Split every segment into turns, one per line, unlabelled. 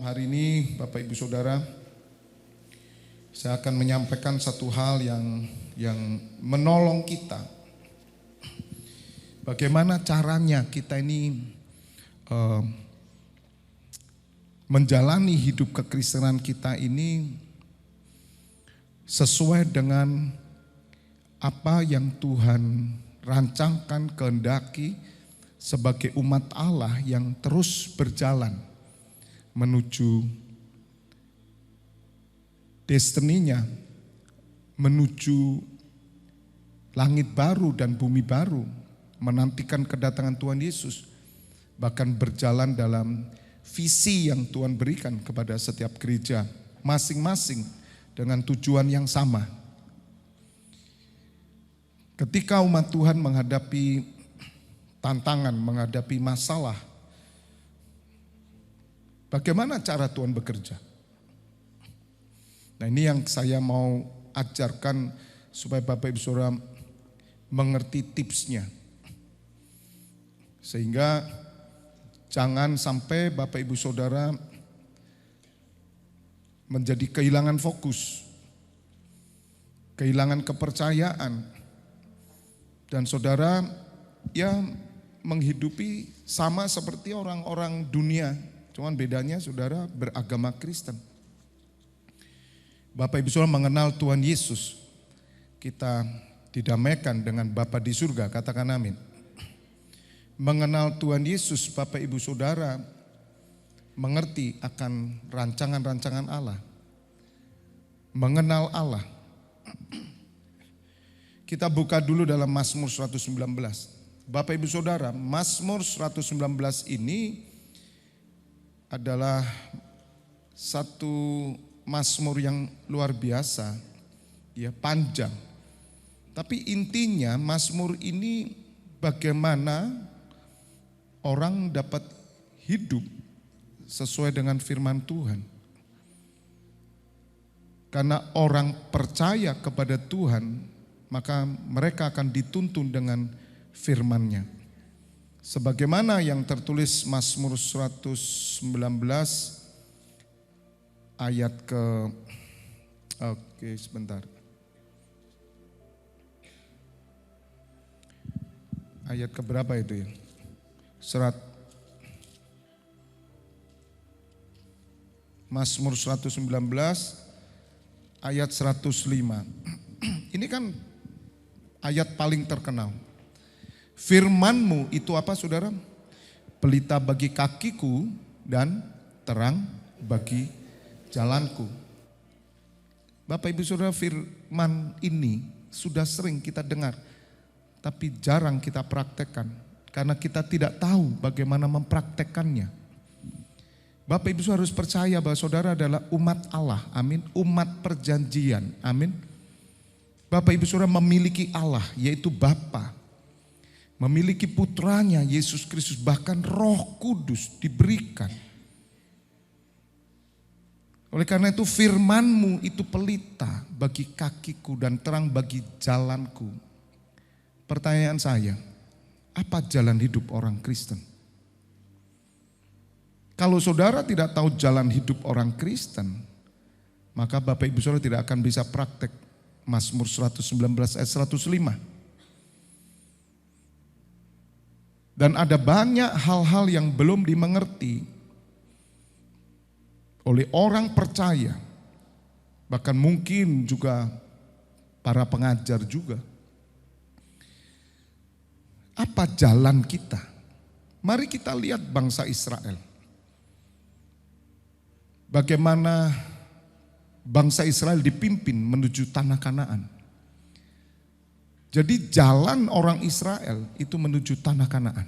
hari ini Bapak Ibu Saudara, saya akan menyampaikan satu hal yang menolong kita. Bagaimana caranya kita ini menjalani hidup kekristenan kita ini sesuai dengan apa yang Tuhan rancangkan, kehendaki sebagai umat Allah yang terus berjalan menuju destininya, menuju langit baru dan bumi baru, menantikan kedatangan Tuhan Yesus, bahkan berjalan dalam visi yang Tuhan berikan kepada setiap gereja, masing-masing dengan tujuan yang sama. Ketika umat Tuhan menghadapi tantangan, menghadapi masalah, bagaimana cara Tuhan bekerja? Nah, ini yang saya mau ajarkan supaya Bapak Ibu Saudara mengerti tipsnya. Sehingga jangan sampai Bapak Ibu Saudara menjadi kehilangan fokus, kehilangan kepercayaan, dan saudara ya menghidupi sama seperti orang-orang dunia, cuman bedanya saudara beragama Kristen. Bapak Ibu Saudara mengenal Tuhan Yesus, kita didamaikan dengan Bapa di surga, katakan amin. Mengenal Tuhan Yesus, Bapak Ibu Saudara mengerti akan rancangan-rancangan Allah. Mengenal Allah. Kita buka dulu dalam Mazmur 119. Bapak Ibu Saudara, Mazmur 119 ini adalah satu Mazmur yang luar biasa, ya, panjang. Tapi intinya Mazmur ini bagaimana orang dapat hidup sesuai dengan firman Tuhan. Karena orang percaya kepada Tuhan, maka mereka akan dituntun dengan firman-Nya. Sebagaimana yang tertulis Mazmur 119 ayat ayat ke berapa itu ya? Mazmur 119 ayat 105. Ini kan ayat paling terkenal. Firman-Mu itu apa saudara? Pelita bagi kakiku dan terang bagi jalanku. Bapak Ibu Saudara, firman ini sudah sering kita dengar, tapi jarang kita praktekkan karena kita tidak tahu bagaimana mempraktekkannya. Bapak Ibu Saudara harus percaya bahwa saudara adalah umat Allah, amin, umat perjanjian, amin. Bapak Ibu Saudara memiliki Allah, yaitu Bapa, memiliki putranya Yesus Kristus, bahkan Roh Kudus diberikan. Oleh karena itu firman-Mu itu pelita bagi kakiku dan terang bagi jalanku. Pertanyaan saya, apa jalan hidup orang Kristen? Kalau saudara tidak tahu jalan hidup orang Kristen, maka Bapak Ibu Saudara tidak akan bisa praktek Mazmur 119 ayat 105. Dan ada banyak hal-hal yang belum dimengerti oleh orang percaya, bahkan mungkin juga para pengajar juga. Apa jalan kita? Mari kita lihat bangsa Israel. Bagaimana bangsa Israel dipimpin menuju tanah Kanaan. Jadi jalan orang Israel itu menuju tanah Kanaan.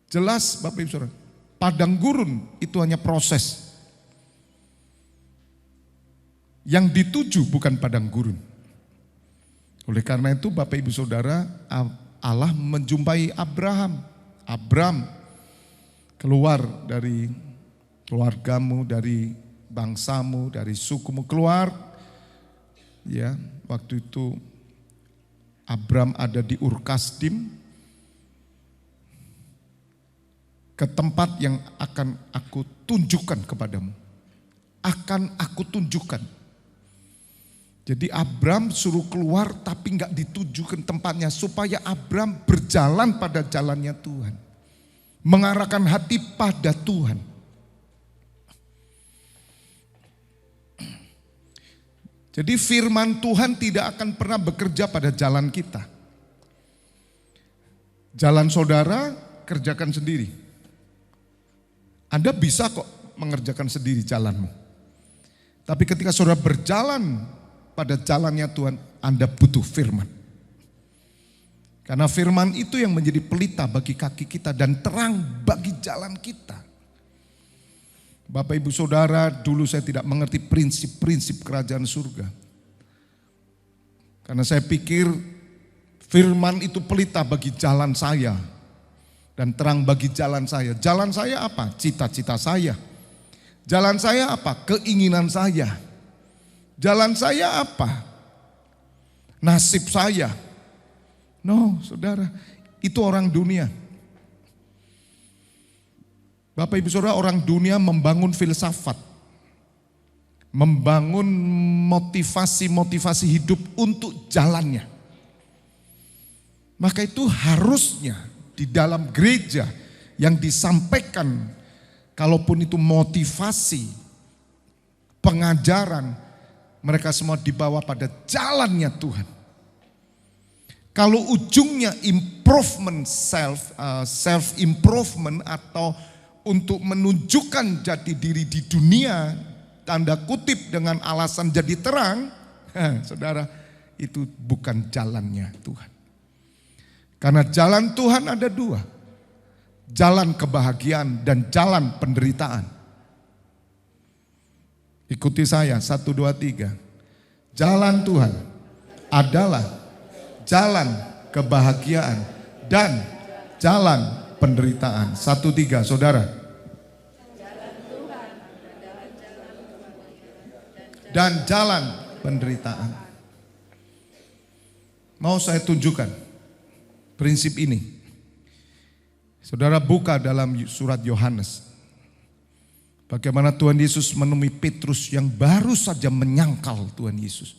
Jelas Bapak Ibu Saudara, padang gurun itu hanya proses. Yang dituju bukan padang gurun. Oleh karena itu Bapak Ibu Saudara, Allah menjumpai Abraham. Abram, keluar dari keluargamu, dari bangsamu, dari sukumu, keluar. Ya, waktu itu Abram ada di Ur Kasdim. ke tempat yang akan aku tunjukkan kepadamu. Akan aku tunjukkan. Jadi Abram suruh keluar tapi gak ditujukan tempatnya supaya Abram berjalan pada jalannya Tuhan. Mengarahkan hati pada Tuhan. Jadi firman Tuhan tidak akan pernah bekerja pada jalan kita. Jalan saudara kerjakan sendiri. Anda bisa kok mengerjakan sendiri jalanmu. Tapi ketika saudara berjalan pada jalannya Tuhan, Anda butuh firman. Karena firman itu yang menjadi pelita bagi kaki kita dan terang bagi jalan kita. Bapak ibu saudara, dulu saya tidak mengerti prinsip-prinsip kerajaan surga. Karena saya pikir firman itu pelita bagi jalan saya. Dan terang bagi jalan saya. Jalan saya apa? Cita-cita saya. Jalan saya apa? Keinginan saya. Jalan saya apa? Nasib saya. No, saudara, itu orang dunia. Bapak ibu saudara, orang dunia membangun filsafat. Membangun motivasi-motivasi hidup untuk jalannya. Maka itu harusnya di dalam gereja yang disampaikan, kalaupun itu motivasi, pengajaran, mereka semua dibawa pada jalannya Tuhan. Kalau ujungnya improvement self improvement atau untuk menunjukkan jati diri di dunia, tanda kutip dengan alasan jadi terang, saudara, itu bukan jalannya Tuhan. Karena jalan Tuhan ada dua, jalan kebahagiaan dan jalan penderitaan. Ikuti saya, 1, 2, 3. Jalan Tuhan adalah jalan kebahagiaan dan jalan penderitaan. 1, 3, saudara. Dan jalan penderitaan. Mau saya tunjukkan prinsip ini. Saudara buka dalam surat Yohanes. Bagaimana Tuhan Yesus menemui Petrus yang baru saja menyangkal Tuhan Yesus.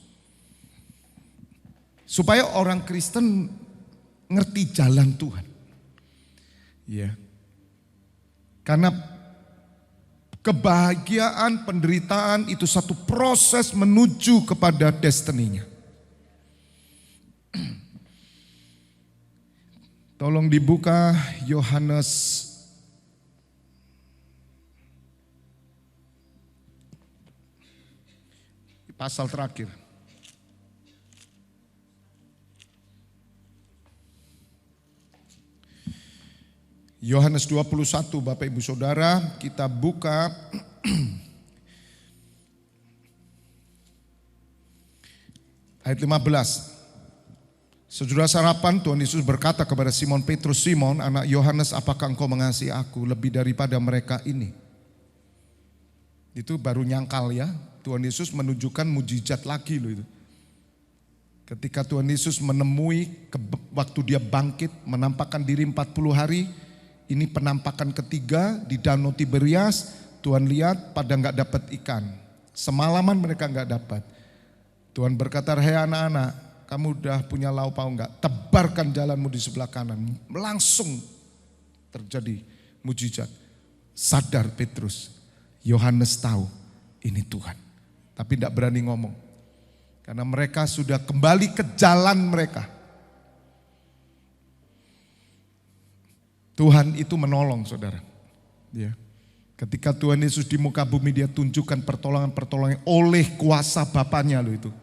Supaya orang Kristen ngerti jalan Tuhan. Ya. Karena kebahagiaan, penderitaan itu satu proses menuju kepada destininya. Tolong dibuka Yohanes pasal terakhir. Yohanes 21, Bapak Ibu Saudara, kita buka ayat 15. Sesudah sarapan Tuhan Yesus berkata kepada Simon Petrus, "Simon, anak Yohanes, apakah engkau mengasihi aku lebih daripada mereka ini?" Itu baru nyangkal ya. Tuhan Yesus menunjukkan mujizat lagi loh itu. Ketika Tuhan Yesus menemui waktu dia bangkit, menampakkan diri 40 hari, ini penampakan ketiga di Danau Tiberias. Tuhan lihat pada nggak dapat ikan. Semalaman mereka nggak dapat. Tuhan berkata, "Hei anak-anak, kamu udah punya lauk apa enggak? Tebarkan jalanmu di sebelah kanan." Langsung terjadi mujizat. Sadar Petrus, Yohanes tahu ini Tuhan. Tapi tidak berani ngomong. Karena mereka sudah kembali ke jalan mereka. Tuhan itu menolong saudara. Ya. Ketika Tuhan Yesus di muka bumi, dia tunjukkan pertolongan-pertolongan oleh kuasa Bapaknya loh itu.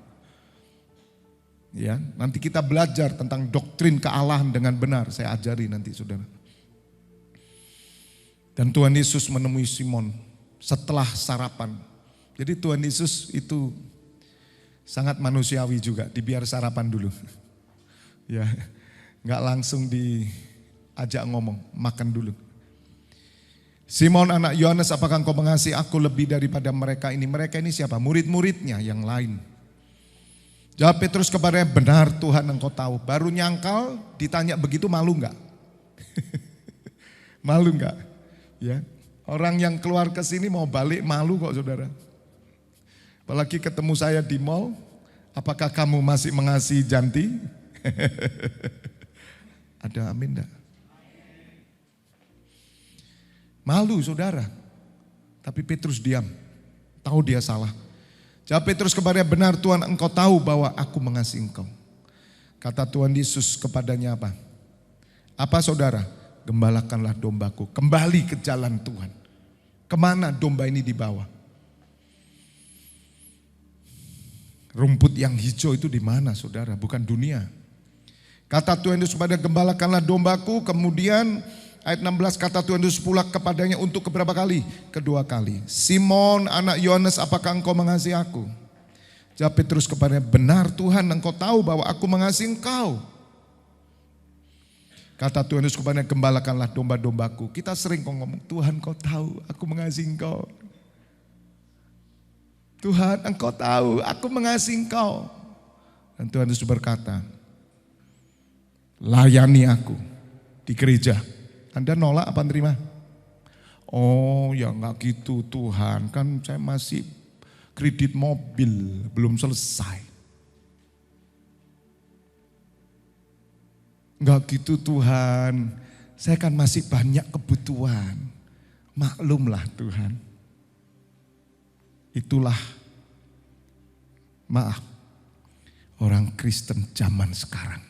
Ya, nanti kita belajar tentang doktrin kealahan dengan benar. Saya ajari nanti saudara. Dan Tuhan Yesus menemui Simon setelah sarapan. Jadi Tuhan Yesus itu sangat manusiawi juga, dibiar sarapan dulu. Ya, nggak langsung diajak ngomong, makan dulu. "Simon anak Yohanes, apakah engkau mengasihi aku lebih daripada mereka ini?" Mereka ini siapa? Murid-muridnya yang lain. Jawab Petrus kepadanya, "Benar Tuhan, engkau tahu." Baru nyangkal ditanya begitu, malu enggak? Malu enggak? Ya, orang yang keluar ke sini mau balik malu kok saudara. Apalagi ketemu saya di mall, apakah kamu masih mengasihi Janti? Ada amin enggak? Malu saudara. Tapi Petrus diam, tahu dia salah. Jawab Petrus kepadanya, benar Tuhan, engkau tahu bahwa aku mengasihi engkau. Kata Tuhan Yesus kepadanya apa? Apa saudara? Gembalakanlah dombaku, kembali ke jalan Tuhan. Kemana domba ini dibawa? Rumput yang hijau itu di mana saudara? Bukan dunia. Kata Tuhan Yesus kepada gembalakanlah dombaku, kemudian ayat 16 kata Tuhan Yesus pula kepadanya untuk keberapa kali? Kedua kali. Simon anak Yohanes, apakah engkau mengasihi aku? Jawab Petrus kepadanya, benar Tuhan, engkau tahu bahwa aku mengasihi engkau. Kata Tuhan Yesus kepadanya, gembalakanlah domba-dombaku. Kita sering kok ngomong, Tuhan kau tahu aku mengasihi engkau. Tuhan engkau tahu aku mengasihi engkau. Dan Tuhan Yesus berkata, layani aku di gereja. Anda nolak apa nerima? Oh ya enggak gitu Tuhan, kan saya masih kredit mobil, belum selesai. Enggak gitu Tuhan, saya kan masih banyak kebutuhan. Maklumlah Tuhan. Itulah, maaf, orang Kristen zaman sekarang.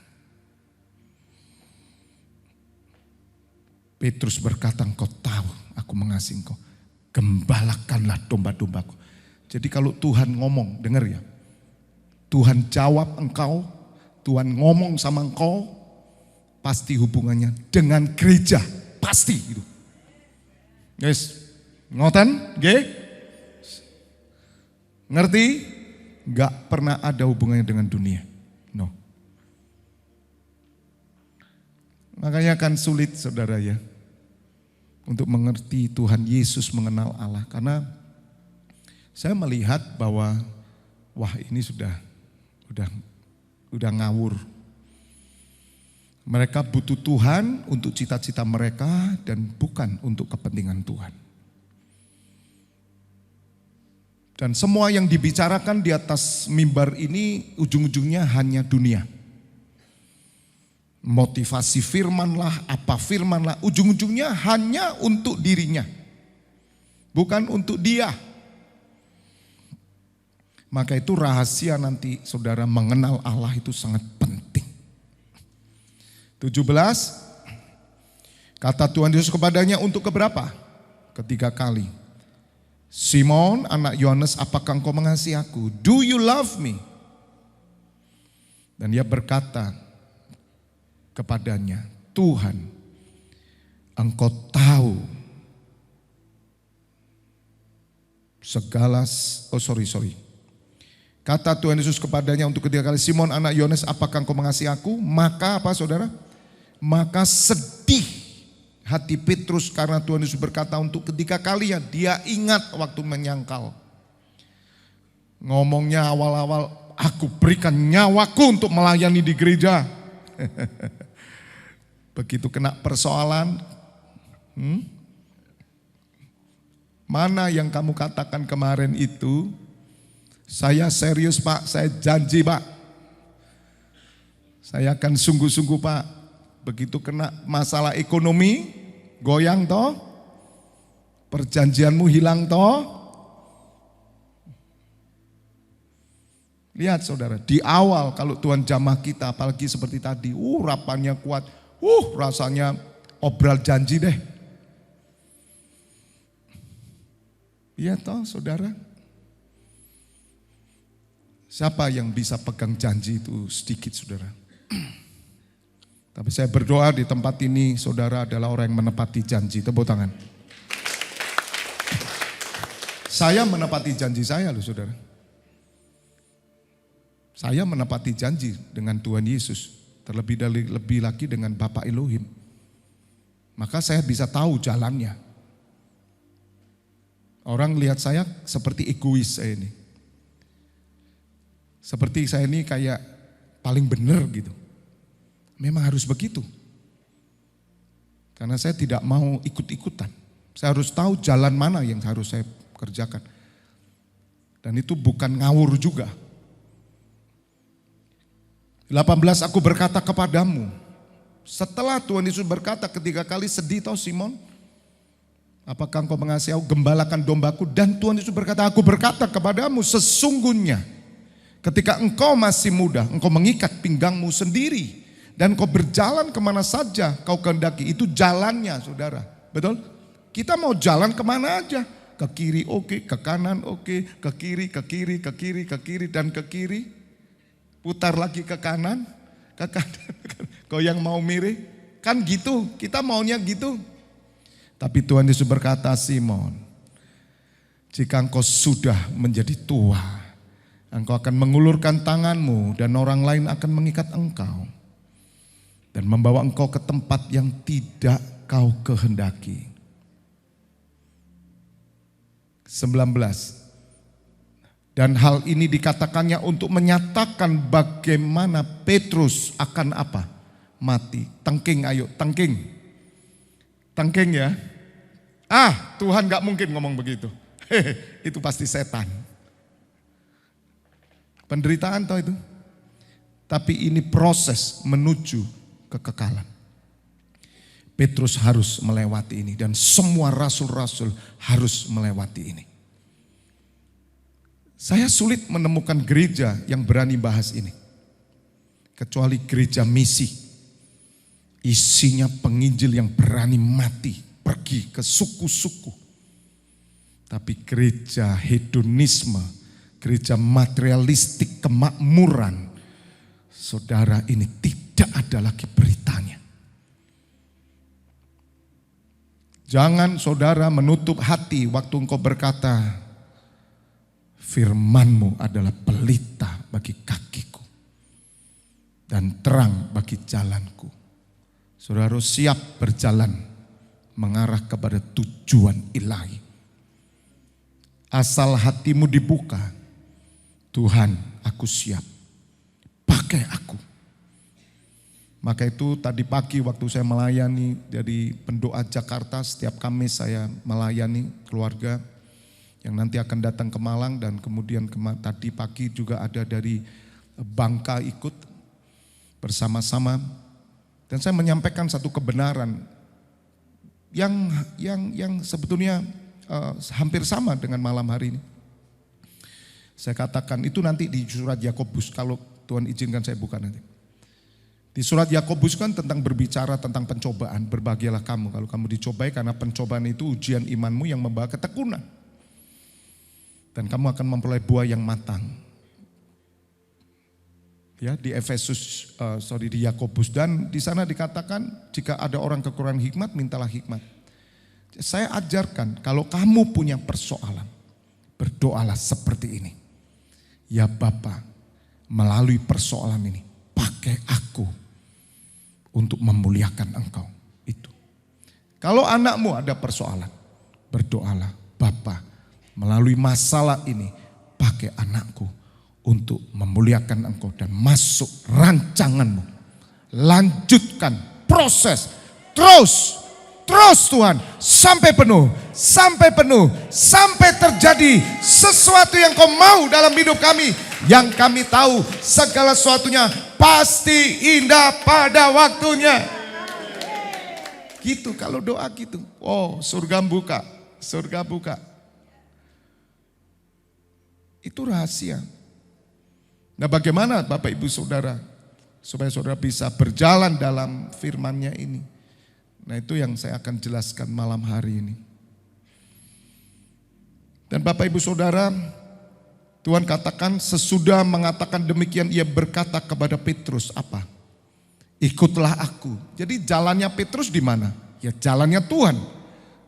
Petrus berkata, engkau tahu aku mengasihi engkau. Gembalakanlah domba-dombaku. Jadi kalau Tuhan ngomong, dengar ya. Tuhan jawab engkau, Tuhan ngomong sama engkau, pasti hubungannya dengan gereja. Pasti gitu. Guys, ngoten? Nggih? Ngerti? Enggak pernah ada hubungannya dengan dunia. No. Makanya kan sulit saudara ya. Untuk mengerti Tuhan Yesus mengenal Allah. Karena saya melihat bahwa wah ini sudah ngawur. Mereka butuh Tuhan untuk cita-cita mereka dan bukan untuk kepentingan Tuhan. Dan semua yang dibicarakan di atas mimbar ini ujung-ujungnya hanya dunia. Motivasi firman lah, apa firman lah, ujung-ujungnya hanya untuk dirinya. Bukan untuk dia. Maka itu rahasia nanti saudara mengenal Allah itu sangat penting. 17, kata Tuhan Yesus kepadanya untuk keberapa? Ketiga kali. Simon anak Yohanes, apakah engkau mengasihi aku? Do you love me? Dan dia berkata kepadanya, Tuhan, engkau tahu segala, Kata Tuhan Yesus kepadanya untuk ketiga kali, Simon anak Yohanes, apakah engkau mengasihi aku? Maka apa saudara? Maka sedih hati Petrus karena Tuhan Yesus berkata untuk ketiga kalinya. Dia ingat waktu menyangkal. Ngomongnya awal-awal, aku berikan nyawaku untuk melayani di gereja. Begitu kena persoalan, mana yang kamu katakan kemarin itu? Saya serius Pak, saya janji Pak. Saya akan sungguh-sungguh Pak. Begitu kena masalah ekonomi, goyang toh. Perjanjianmu hilang toh. Lihat saudara, di awal kalau Tuhan jamah kita, apalagi seperti tadi, rapannya kuat, rasanya obral janji deh. Iya toh saudara. Siapa yang bisa pegang janji itu sedikit saudara. Tapi saya berdoa di tempat ini saudara adalah orang yang menepati janji. Tepuk tangan. Saya menepati janji saya loh saudara. Saya menepati janji dengan Tuhan Yesus. Lebih lagi dengan Bapa Elohim. Maka saya bisa tahu jalannya. Orang lihat saya seperti egois saya ini. Seperti saya ini kayak paling benar gitu. Memang harus begitu. Karena saya tidak mau ikut-ikutan. Saya harus tahu jalan mana yang harus saya kerjakan. Dan itu bukan ngawur juga. 18, aku berkata kepadamu. Setelah Tuhan Yesus berkata ketiga kali, sedih tau Simon? Apakah engkau mengasihi aku, gembalakan dombaku? Dan Tuhan Yesus berkata, aku berkata kepadamu, sesungguhnya ketika engkau masih muda, engkau mengikat pinggangmu sendiri. Dan engkau berjalan kemana saja kau kehendaki. Itu jalannya saudara, betul? Kita mau jalan kemana aja. Ke kiri oke, ke kanan oke, ke kiri, ke kiri, ke kiri, ke kiri, dan ke kiri. Putar lagi ke kanan, ke kanan. Kau yang mau mirip, kan gitu, kita maunya gitu. Tapi Tuhan Yesus berkata, Simon, jika engkau sudah menjadi tua, engkau akan mengulurkan tanganmu dan orang lain akan mengikat engkau. Dan membawa engkau ke tempat yang tidak kau kehendaki. 19. Dan hal ini dikatakannya untuk menyatakan bagaimana Petrus akan apa? Mati. Tengking, ayo tengking. Tengking ya. Tuhan gak mungkin ngomong begitu. Itu pasti setan. Penderitaan tau itu. Tapi ini proses menuju kekekalan. Petrus harus melewati ini dan semua rasul-rasul harus melewati ini. Saya sulit menemukan gereja yang berani bahas ini. Kecuali gereja misi. Isinya penginjil yang berani mati, pergi ke suku-suku. Tapi gereja hedonisme, gereja materialistik, kemakmuran, saudara, ini tidak ada lagi beritanya. Jangan saudara menutup hati waktu engkau berkata, firman-Mu adalah pelita bagi kakiku dan terang bagi jalanku. Saudara harus siap berjalan mengarah kepada tujuan ilahi. Asal hatimu dibuka, Tuhan aku siap, pakai aku. Maka itu tadi pagi waktu saya melayani dari pendoa Jakarta, setiap Kamis saya melayani keluarga yang nanti akan datang ke Malang, dan kemudian tadi pagi juga ada dari Bangka ikut bersama-sama. Dan saya menyampaikan satu kebenaran yang sebetulnya hampir sama dengan malam hari ini. Saya katakan itu nanti di surat Yakobus, kalau Tuhan izinkan saya buka nanti. Di surat Yakobus kan tentang berbicara tentang pencobaan. Berbahagialah kamu kalau kamu dicobai, karena pencobaan itu ujian imanmu yang membawa ketekunan. Dan kamu akan memperoleh buah yang matang. Ya, di di Yakobus, dan di sana dikatakan jika ada orang kekurangan hikmat, mintalah hikmat. Saya ajarkan kalau kamu punya persoalan, berdoalah seperti ini. Ya Bapa, melalui persoalan ini pakai aku untuk memuliakan Engkau. Itu. Kalau anakmu ada persoalan, berdoalah, Bapa, melalui masalah ini pakai anakku untuk memuliakan Engkau dan masuk rancanganmu. Lanjutkan proses. Terus Tuhan, sampai penuh, sampai terjadi sesuatu yang Kau mau dalam hidup kami. Yang kami tahu segala sesuatunya pasti indah pada waktunya. Gitu kalau doa gitu. Oh, surga buka. Itu rahasia. Nah, bagaimana Bapak Ibu Saudara supaya saudara bisa berjalan dalam firman-Nya ini? Nah, itu yang saya akan jelaskan malam hari ini. Dan Bapak Ibu Saudara, Tuhan katakan sesudah mengatakan demikian, ia berkata kepada Petrus apa? Ikutlah aku. Jadi jalannya Petrus di mana? Ya jalannya Tuhan.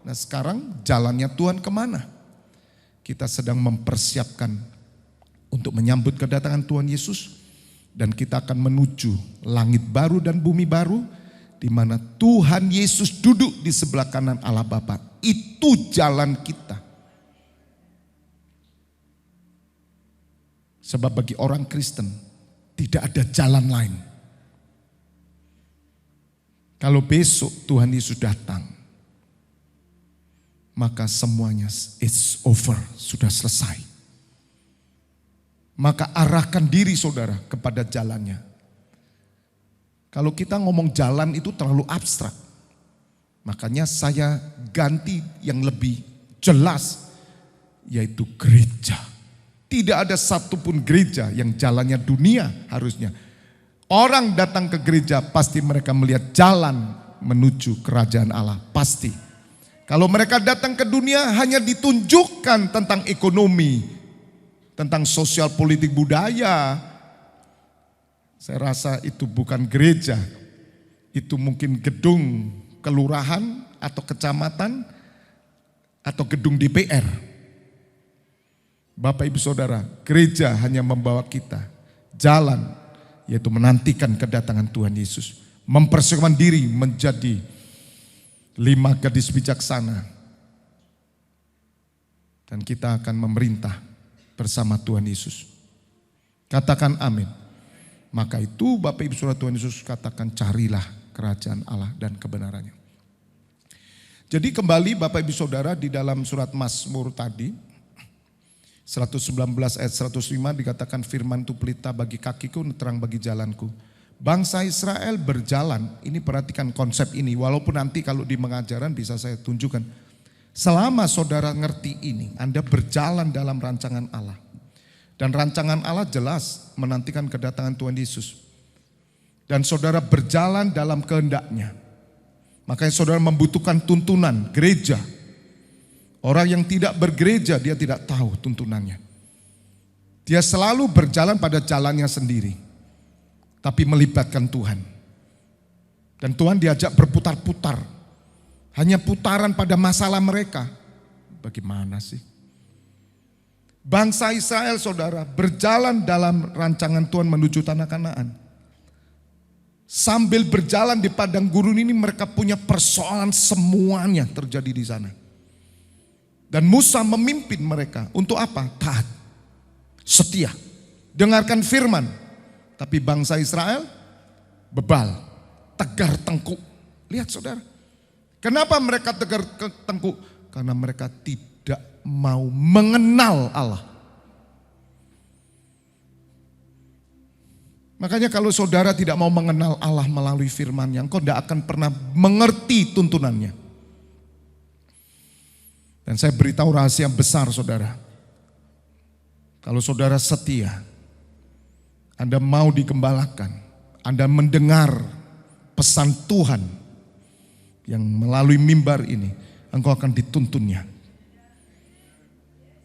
Nah, sekarang jalannya Tuhan kemana? Kita sedang mempersiapkan untuk menyambut kedatangan Tuhan Yesus. Dan kita akan menuju langit baru dan bumi baru, di mana Tuhan Yesus duduk di sebelah kanan Allah Bapa. Itu jalan kita. Sebab bagi orang Kristen tidak ada jalan lain. Kalau besok Tuhan Yesus datang, maka semuanya it's over, sudah selesai. Maka arahkan diri saudara kepada jalannya. Kalau kita ngomong jalan itu terlalu abstrak. Makanya saya ganti yang lebih jelas, yaitu gereja. Tidak ada satupun gereja yang jalannya dunia harusnya. Orang datang ke gereja pasti mereka melihat jalan menuju kerajaan Allah, pasti. Kalau mereka datang ke dunia hanya ditunjukkan tentang ekonomi, tentang sosial politik budaya. Saya rasa itu bukan gereja, itu mungkin gedung kelurahan atau kecamatan atau gedung DPR. Bapak Ibu Saudara, gereja hanya membawa kita jalan, yaitu menantikan kedatangan Tuhan Yesus. Mempersiapkan diri menjadi 5 gadis bijaksana. Dan kita akan memerintah bersama Tuhan Yesus. Katakan amin. Maka itu Bapak Ibu Saudara, Tuhan Yesus katakan carilah kerajaan Allah dan kebenarannya. Jadi kembali Bapak Ibu Saudara di dalam surat Mazmur tadi 119 ayat 105 dikatakan firman itu pelita bagi kakiku, terang bagi jalanku. Bangsa Israel berjalan, ini perhatikan konsep ini, walaupun nanti kalau di pengajaran bisa saya tunjukkan. Selama saudara ngerti ini, Anda berjalan dalam rancangan Allah. Dan rancangan Allah jelas menantikan kedatangan Tuhan Yesus. Dan saudara berjalan dalam kehendaknya. Makanya saudara membutuhkan tuntunan gereja. Orang yang tidak bergereja dia tidak tahu tuntunannya. Dia selalu berjalan pada jalannya sendiri. Tapi melibatkan Tuhan. Dan Tuhan diajak berputar-putar. Hanya putaran pada masalah mereka. Bagaimana sih? Bangsa Israel saudara berjalan dalam rancangan Tuhan menuju tanah Kanaan. Sambil berjalan di padang gurun ini mereka punya persoalan semuanya terjadi di sana. Dan Musa memimpin mereka untuk apa? Taat, setia, dengarkan firman. Tapi bangsa Israel bebal, tegar tengkuk. Lihat saudara, kenapa mereka tegar tengkuk? Karena mereka tidak mau mengenal Allah. Makanya kalau saudara tidak mau mengenal Allah melalui firman-Nya, engkau tidak akan pernah mengerti tuntunannya. Dan saya beritahu rahasia besar saudara. Kalau saudara setia, Anda mau digembalakan, Anda mendengar pesan Tuhan yang melalui mimbar ini, engkau akan dituntunnya.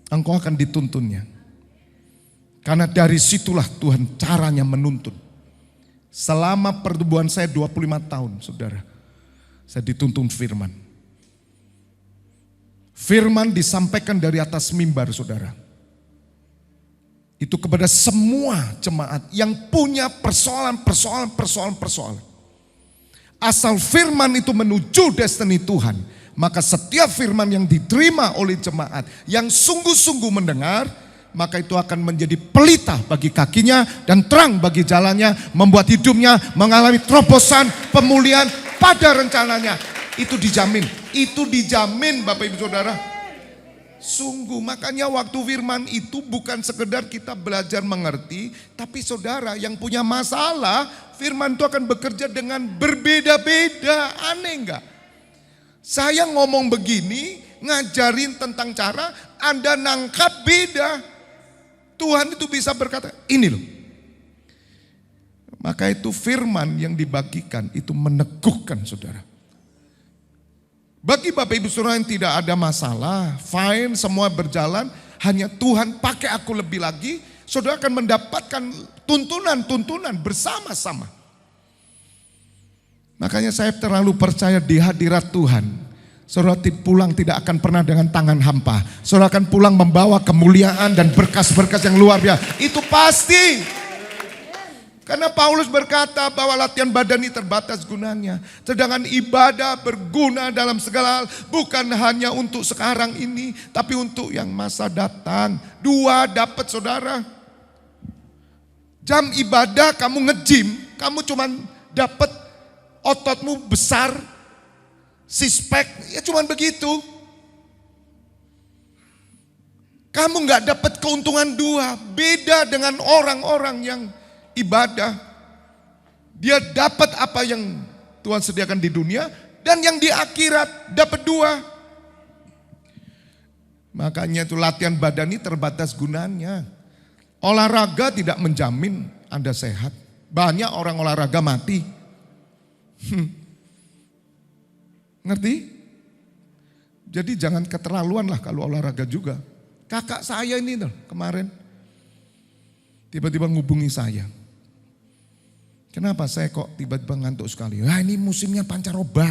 Engkau akan dituntunnya. Karena dari situlah Tuhan caranya menuntun. Selama pertumbuhan saya 25 tahun saudara, saya dituntun firman. Firman disampaikan dari atas mimbar saudara. Itu kepada semua jemaat yang punya persoalan. Asal firman itu menuju destiny Tuhan, maka setiap firman yang diterima oleh jemaat yang sungguh-sungguh mendengar, maka itu akan menjadi pelita bagi kakinya dan terang bagi jalannya, membuat hidupnya mengalami terobosan, pemulihan pada rencananya. Itu dijamin Bapak Ibu Saudara. Sungguh, makanya waktu firman itu bukan sekedar kita belajar mengerti, tapi saudara yang punya masalah, firman itu akan bekerja dengan berbeda-beda. Aneh enggak? Saya ngomong begini, ngajarin tentang cara, Anda nangkap beda. Tuhan itu bisa berkata, ini loh. Maka itu firman yang dibagikan itu meneguhkan saudara. Bagi Bapak Ibu Saudara yang tidak ada masalah, fine, semua berjalan, hanya Tuhan pakai aku lebih lagi, saudara akan mendapatkan tuntunan bersama-sama. Makanya saya terlalu percaya di hadirat Tuhan. Saudara pulang tidak akan pernah dengan tangan hampa. Saudara akan pulang membawa kemuliaan dan berkas-berkas yang luar biasa. Itu pasti. Karena Paulus berkata bahwa latihan badan ini terbatas gunanya. Sedangkan ibadah berguna dalam segala hal. Bukan hanya untuk sekarang ini, tapi untuk yang masa datang. 2 dapat saudara. Jam ibadah kamu nge-gym, kamu cuman dapat ototmu besar, six pack, ya cuman begitu. Kamu nggak dapat keuntungan dua. Beda dengan orang-orang yang ibadah. Dia dapat apa yang Tuhan sediakan di dunia. Dan yang di akhirat dapat dua. Makanya itu latihan badani terbatas gunanya. Olahraga tidak menjamin Anda sehat. Banyak orang olahraga mati. Ngerti? Jadi jangan keterlaluan lah kalau olahraga juga. Kakak saya ini tuh kemarin tiba-tiba ngubungi saya. Kenapa saya kok tiba-tiba ngantuk sekali? Nah ini musimnya pancaroba.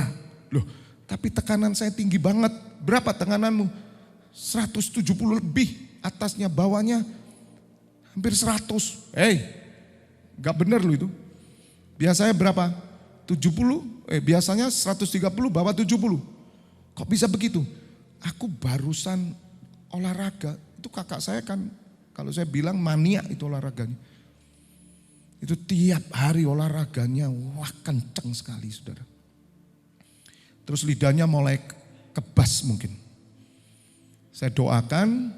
Loh, tapi tekanan saya tinggi banget. Berapa tekananmu? 170 lebih. Atasnya, bawahnya hampir 100. Gak bener loh itu. Biasanya berapa? 70, biasanya 130, bawah 70. Kok bisa begitu? Aku barusan olahraga. Itu kakak saya kan, kalau saya bilang mania itu olahraganya. Itu tiap hari olahraganya, wah kenceng sekali saudara. Terus lidahnya mulai kebas mungkin. Saya doakan,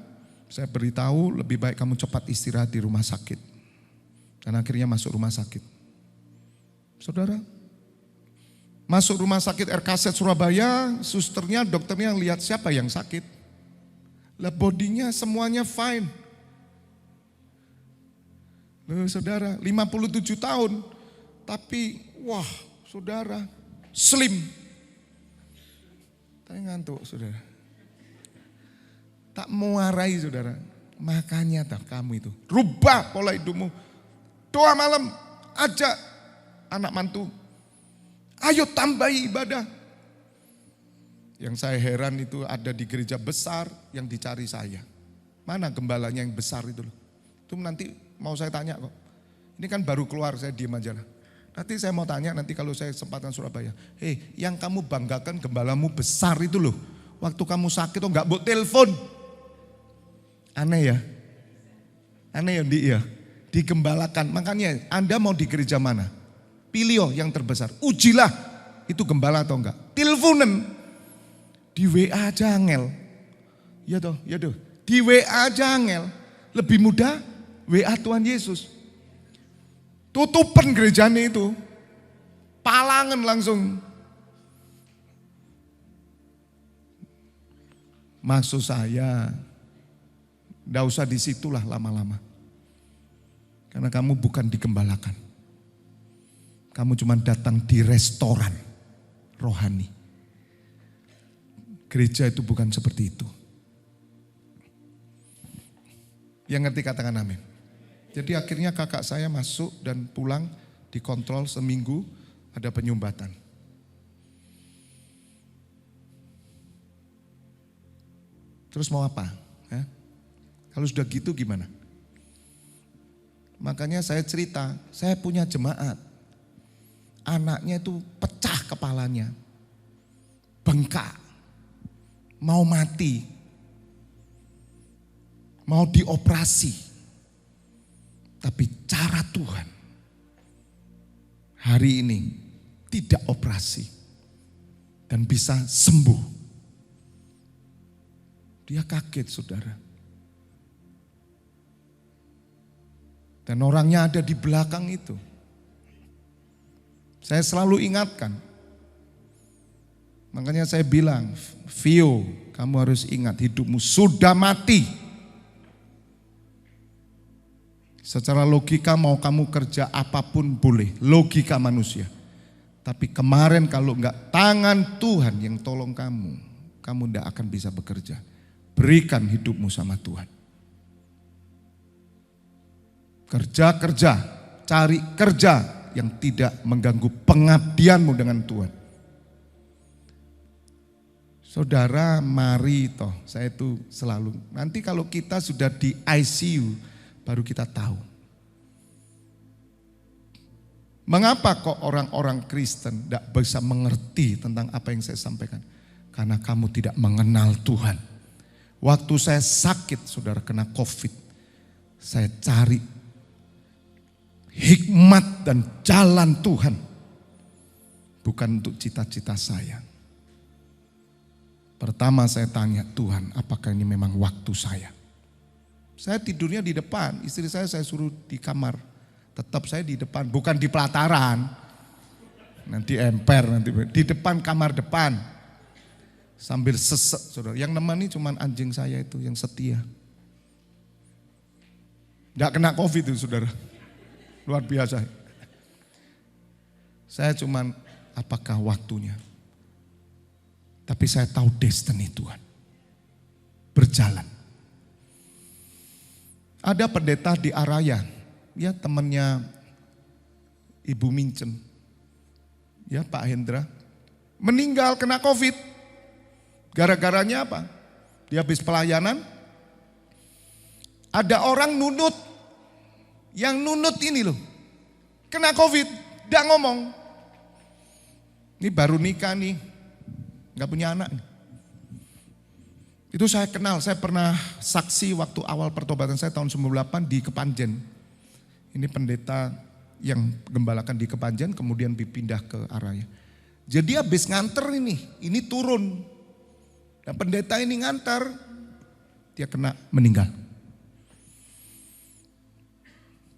saya beritahu lebih baik kamu cepat istirahat di rumah sakit. Dan akhirnya masuk rumah sakit. Saudara, masuk rumah sakit RKZ Surabaya, susternya, dokternya lihat siapa yang sakit. Lah bodinya semuanya fine. Loh saudara, 57 tahun. Tapi wah saudara, slim. Tapi ngantuk saudara. Tak mewarai saudara. Makanya tak kamu itu. Rubah pola hidupmu. Doa malam, ajak anak mantu. Ayo tambahi ibadah. Yang saya heran itu ada di gereja besar yang dicari saya. Mana gembalanya yang besar itu loh. Itu nanti mau saya tanya kok. Ini kan baru keluar, saya diem aja lah. Nanti saya mau tanya nanti kalau saya kesempatan Surabaya. Yang kamu banggakan gembalamu besar itu loh. Waktu kamu sakit tuh gak buat telepon. Aneh ya. Aneh ya, ya. Digembalakan. Makanya Anda mau di gereja mana? Pilih yang terbesar. Ujilah itu gembala atau enggak. Teleponan. Di WA aja angel. Ya toh, ya toh. Di WA aja angel. Lebih mudah WA Tuhan Yesus. Tutupan gerejanya itu. Palangan langsung. Maksud saya, enggak usah disitulah lama-lama. Karena kamu bukan digembalakan. Kamu cuma datang di restoran rohani. Gereja itu bukan seperti itu. Yang ngerti katakan amin. Jadi akhirnya kakak saya masuk dan pulang dikontrol seminggu ada penyumbatan. Terus mau apa? Kalau sudah gitu gimana? Makanya saya cerita, saya punya jemaat. Anaknya itu pecah kepalanya. Bengkak. Mau mati. Mau dioperasi. Tapi cara Tuhan hari ini tidak operasi. Dan bisa sembuh. Dia kaget saudara. Dan orangnya ada di belakang itu. Saya selalu ingatkan. Makanya saya bilang, Vio, kamu harus ingat hidupmu sudah mati. Secara logika mau kamu kerja apapun boleh, logika manusia. Tapi kemarin kalau enggak tangan Tuhan yang tolong kamu, kamu enggak akan bisa bekerja. Berikan hidupmu sama Tuhan. Kerja, cari kerja yang tidak mengganggu pengabdianmu dengan Tuhan. Saudara, mari toh, saya itu selalu, nanti kalau kita sudah di ICU, baru kita tahu. Mengapa kok orang-orang Kristen tidak bisa mengerti tentang apa yang saya sampaikan? Karena kamu tidak mengenal Tuhan. Waktu saya sakit, saudara kena COVID, saya cari hikmat dan jalan Tuhan. Bukan untuk cita-cita saya. Pertama saya tanya, Tuhan apakah ini memang waktu saya? Saya tidurnya di depan, istri saya suruh di kamar. Tetap saya di depan, bukan di pelataran. Nanti emper, nanti di depan, kamar depan. Sambil sesek, saudara. Yang nemani cuman anjing saya itu yang setia. Nggak kena COVID itu, saudara. Luar biasa. Saya cuman, apakah waktunya? Tapi saya tahu destiny Tuhan. Berjalan. Ada pendeta di Araya, ya temannya Ibu Mincen, ya Pak Hendra, meninggal kena COVID. Gara-garanya apa? Dia habis pelayanan, ada orang nunut, yang nunut ini loh, kena COVID, gak ngomong. Ini baru nikah nih, gak punya anak. Itu saya kenal, saya pernah saksi waktu awal pertobatan saya tahun 98 di Kepanjen. Ini pendeta yang gembalakan di Kepanjen kemudian dipindah ke Araya. Jadi habis nganter ini turun. Dan pendeta ini nganter, dia kena meninggal.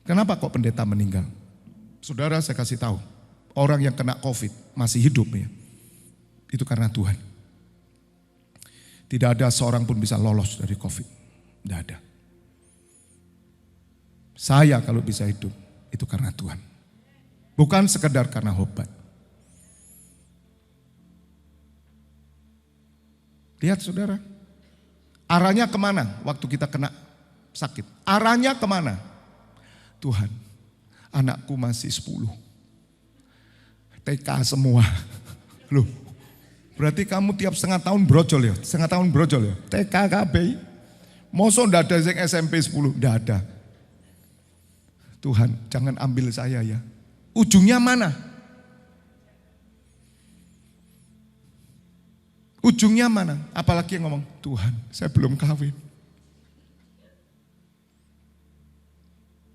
Kenapa kok pendeta meninggal? Saudara saya kasih tahu, orang yang kena COVID masih hidup ya. Itu karena Tuhan. Tidak ada seorang pun bisa lolos dari COVID. Tidak ada. Saya kalau bisa hidup, itu karena Tuhan. Bukan sekedar karena obat. Lihat saudara. Arahnya kemana waktu kita kena sakit? Arahnya kemana? Tuhan, anakku masih 10. TK semua. Loh. Berarti kamu tiap setengah tahun brojol ya? Setengah tahun brojol ya? TK, KB. Mosok enggak ada yang SMP 10? Enggak ada. Tuhan jangan ambil saya ya. Ujungnya mana? Ujungnya mana? Apalagi yang ngomong, Tuhan saya belum kawin.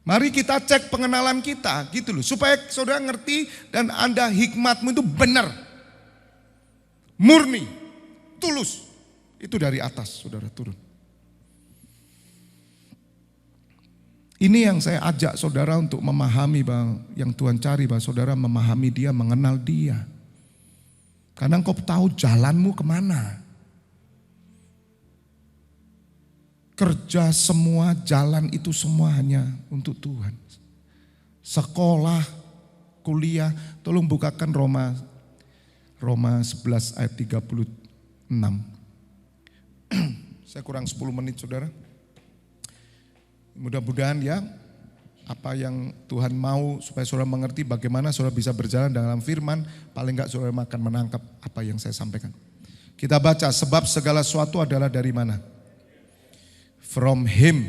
Mari kita cek pengenalan kita gitu loh. Supaya saudara ngerti dan Anda hikmatmu itu benar. Murni, tulus. Itu dari atas, saudara turun. Ini yang saya ajak saudara untuk memahami bahwa yang Tuhan cari, bahwa saudara memahami dia, mengenal dia. Karena engkau tahu jalanmu kemana. Kerja semua, jalan itu semua hanya untuk Tuhan. Sekolah, kuliah, tolong bukakan Roma 11 ayat 36. Saya kurang 10 menit saudara. Mudah-mudahan ya apa yang Tuhan mau supaya saudara mengerti bagaimana saudara bisa berjalan dalam firman. Paling enggak saudara akan menangkap apa yang saya sampaikan. Kita baca, sebab segala sesuatu adalah dari mana? From him.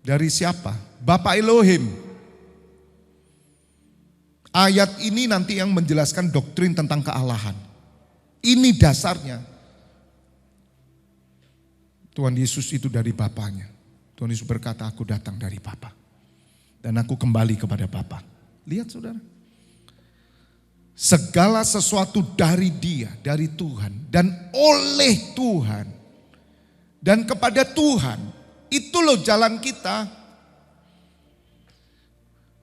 Dari siapa? Bapa Elohim. Ayat ini nanti yang menjelaskan doktrin tentang kealahan. Ini dasarnya. Tuhan Yesus itu dari Bapanya. Tuhan Yesus berkata, aku datang dari Bapa. Dan aku kembali kepada Bapa. Lihat saudara. Segala sesuatu dari dia, dari Tuhan. Dan oleh Tuhan. Dan kepada Tuhan. Itu loh jalan kita.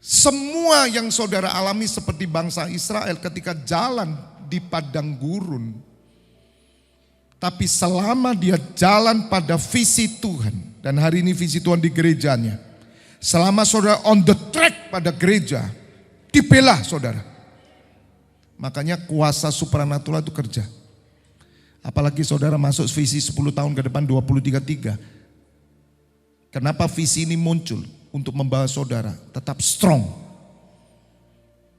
Semua yang saudara alami seperti bangsa Israel ketika jalan di padang gurun. Tapi selama dia jalan pada visi Tuhan. Dan hari ini visi Tuhan di gerejanya. Selama saudara on the track pada gereja. Dibelah saudara. Makanya kuasa supranatural itu kerja. Apalagi saudara masuk visi 10 tahun ke depan 2033. Kenapa visi ini muncul? Untuk membawa saudara tetap strong,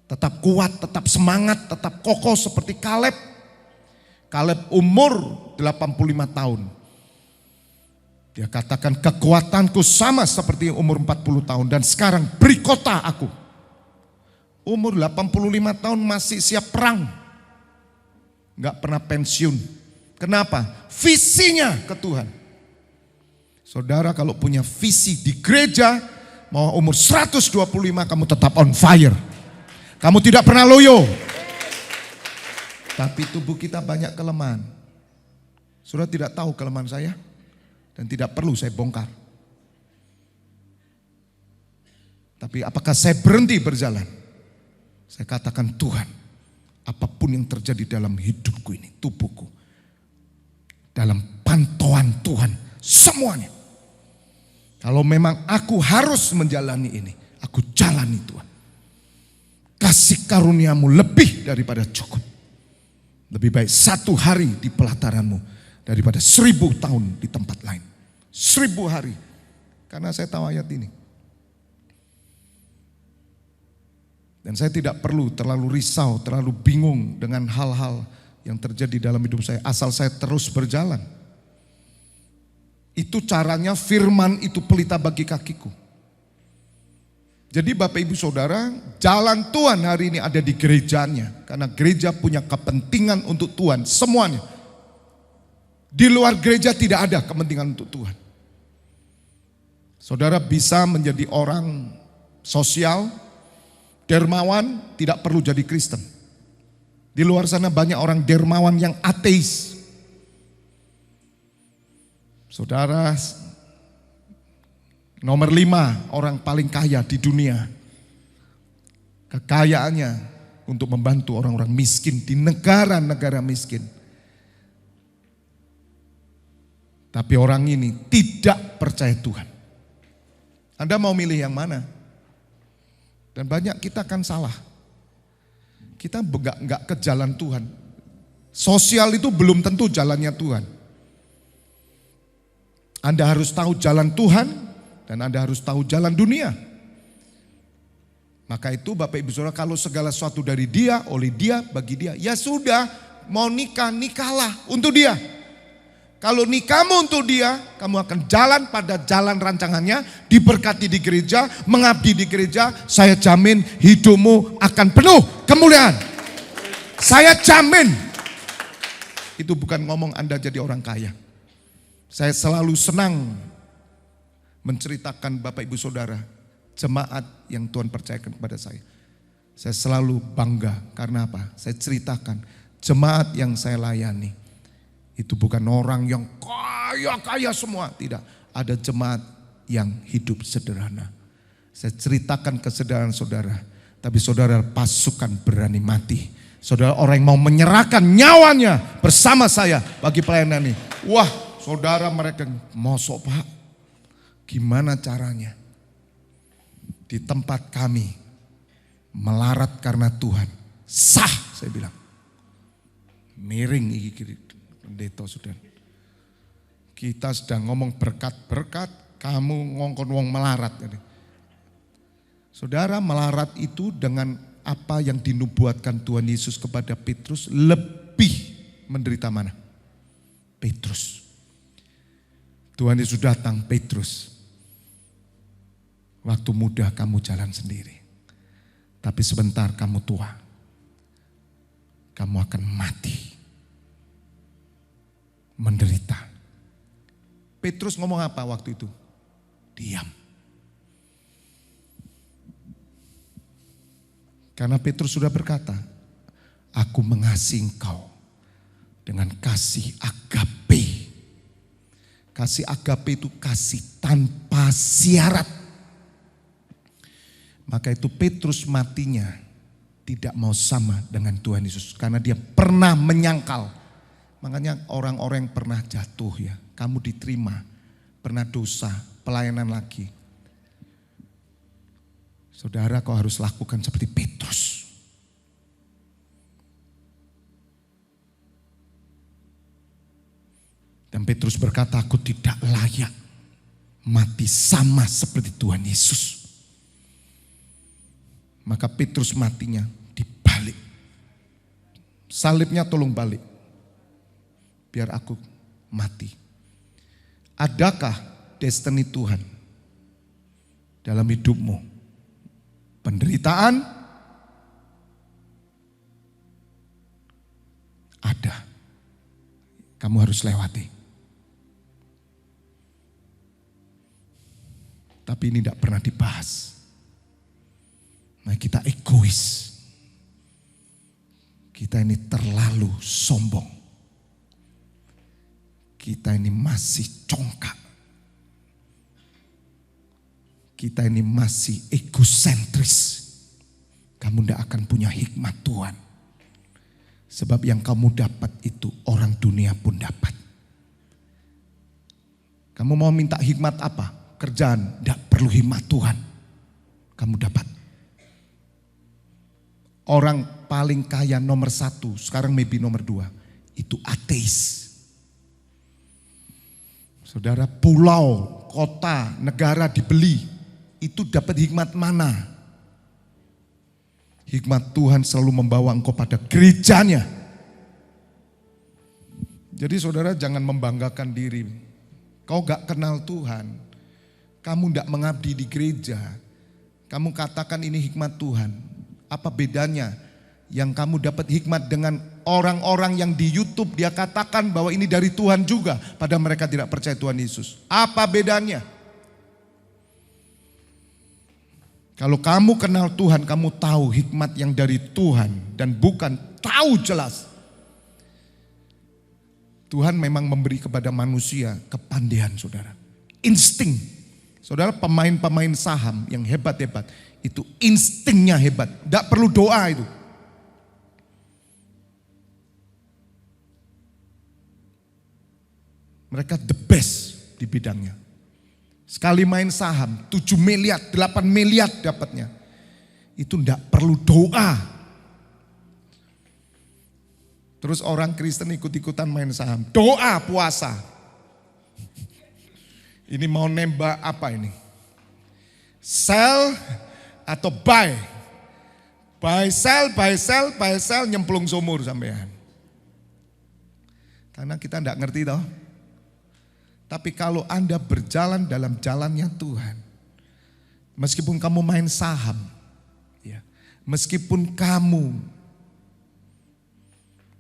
tetap kuat, tetap semangat, tetap kokoh seperti Kaleb. Kaleb umur 85 tahun. Dia katakan kekuatanku sama seperti umur 40 tahun dan sekarang beri kota aku. Umur 85 tahun masih siap perang. Enggak pernah pensiun. Kenapa? Visinya ke Tuhan. Saudara kalau punya visi di gereja, mau umur 125 kamu tetap on fire. Kamu tidak pernah loyo. Tapi tubuh kita banyak kelemahan. Saudara tidak tahu kelemahan saya. Dan tidak perlu saya bongkar. Tapi apakah saya berhenti berjalan? Saya katakan, Tuhan, apapun yang terjadi dalam hidupku ini, tubuhku, dalam pantauan Tuhan semuanya. Kalau memang aku harus menjalani ini, aku jalani Tuhan. Kasih karuniamu lebih daripada cukup. Lebih baik 1 hari di pelataranmu daripada 1000 tahun di tempat lain. 1000 hari. Karena saya tahu ayat ini. Dan saya tidak perlu terlalu risau, terlalu bingung dengan hal-hal yang terjadi dalam hidup saya. Asal saya terus berjalan. Itu caranya, firman itu pelita bagi kakiku. Jadi Bapak Ibu Saudara, jalan Tuhan hari ini ada di gerejanya. Karena gereja punya kepentingan untuk Tuhan, semuanya. Di luar gereja tidak ada kepentingan untuk Tuhan. Saudara bisa menjadi orang sosial, dermawan, tidak perlu jadi Kristen. Di luar sana banyak orang dermawan yang ateis. Saudara, nomor 5 orang paling kaya di dunia. Kekayaannya untuk membantu orang-orang miskin di negara-negara miskin. Tapi orang ini tidak percaya Tuhan. Anda mau milih yang mana? Dan banyak kita kan salah. Kita enggak ke jalan Tuhan. Sosial itu belum tentu jalannya Tuhan. Anda harus tahu jalan Tuhan dan Anda harus tahu jalan dunia. Maka itu Bapak Ibu Saudara, kalau segala sesuatu dari dia, oleh dia, bagi dia, ya sudah, mau nikah, nikahlah untuk dia. Kalau nikahmu untuk dia, kamu akan jalan pada jalan rancangannya, diberkati di gereja, mengabdi di gereja, saya jamin hidupmu akan penuh kemuliaan. Saya jamin. Itu bukan ngomong Anda jadi orang kaya. Saya selalu senang menceritakan Bapak Ibu Saudara, jemaat yang Tuhan percayakan kepada saya. Saya selalu bangga, karena apa? Saya ceritakan, jemaat yang saya layani, itu bukan orang yang kaya-kaya semua, tidak. Ada jemaat yang hidup sederhana. Saya ceritakan kesederhanaan saudara, tapi saudara pasukan berani mati. Saudara orang yang mau menyerahkan nyawanya bersama saya bagi pelayanan ini. Wah saudara, mereka mosok Pak, gimana caranya? Di tempat kami melarat karena Tuhan, sah saya bilang. Miring iki pendeta saudara. Kita sedang ngomong berkat-berkat, kamu ngongkon wong melarat. Saudara, melarat itu dengan apa yang dinubuatkan Tuhan Yesus kepada Petrus lebih menderita mana? Petrus. Tuhan Yesus datang, Petrus, waktu muda kamu jalan sendiri, tapi sebentar kamu tua, kamu akan mati, menderita. Petrus ngomong apa waktu itu? Diam. Karena Petrus sudah berkata, aku mengasihi engkau dengan kasih agape. Kasih agape itu kasih tanpa syarat. Maka itu Petrus matinya tidak mau sama dengan Tuhan Yesus. Karena dia pernah menyangkal. Makanya orang-orang yang pernah jatuh ya, kamu diterima, pernah dosa, pelayanan lagi. Saudara, kau harus lakukan seperti Petrus. Dan Petrus berkata, aku tidak layak mati sama seperti Tuhan Yesus. Maka Petrus matinya dibalik. Salibnya tolong balik. Biar aku mati. Adakah destiny Tuhan dalam hidupmu? Penderitaan? Ada. Kamu harus lewati. Tapi ini tidak pernah dibahas. Nah, kita egois. Kita ini terlalu sombong. Kita ini masih congkak. kita ini masih egosentris. Kamu tidak akan punya hikmat Tuhan. Sebab yang kamu dapat itu orang dunia pun dapat. Kamu mau minta hikmat apa? Kerjaan, tidak perlu hikmat Tuhan. Kamu dapat. Orang paling kaya nomor 1, sekarang maybe nomor 2, itu ateis. Saudara, pulau, kota, negara dibeli, itu dapat hikmat mana? Hikmat Tuhan selalu membawa engkau pada gerejanya. Jadi saudara jangan membanggakan diri. Kau gak kenal Tuhan, kamu gak mengabdi di gereja, kamu katakan ini hikmat Tuhan. Apa bedanya yang kamu dapat hikmat dengan orang-orang yang di YouTube dia katakan bahwa ini dari Tuhan juga, padahal mereka tidak percaya Tuhan Yesus. Apa bedanya? Kalau kamu kenal Tuhan, kamu tahu hikmat yang dari Tuhan dan bukan tahu jelas. Tuhan memang memberi kepada manusia kepandaian, saudara. Insting. Saudara, pemain-pemain saham yang hebat-hebat, itu instingnya hebat. Tidak perlu doa itu. Mereka the best di bidangnya. Sekali main saham, 7 miliar, 8 miliar dapatnya. Itu tidak perlu doa. Terus orang Kristen ikut-ikutan main saham. Doa, puasa. Ini mau nembak apa ini? Sell atau buy? Buy, sell, buy, sell, buy, sell, nyemplung sumur sampean. Karena kita tidak ngerti toh. Tapi kalau Anda berjalan dalam jalannya Tuhan, meskipun kamu main saham, ya, meskipun kamu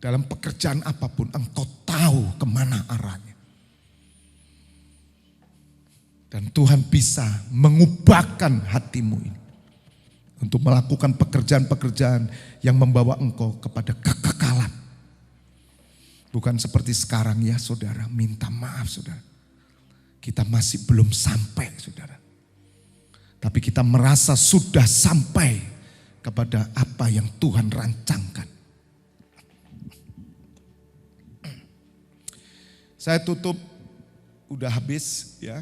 dalam pekerjaan apapun, engkau tahu kemana arahnya. Dan Tuhan bisa mengubahkan hatimu ini untuk melakukan pekerjaan-pekerjaan yang membawa engkau kepada kekekalan. Bukan seperti sekarang ya saudara, minta maaf saudara. Kita masih belum sampai saudara. Tapi kita merasa sudah sampai kepada apa yang Tuhan rancangkan. Saya tutup, udah habis ya.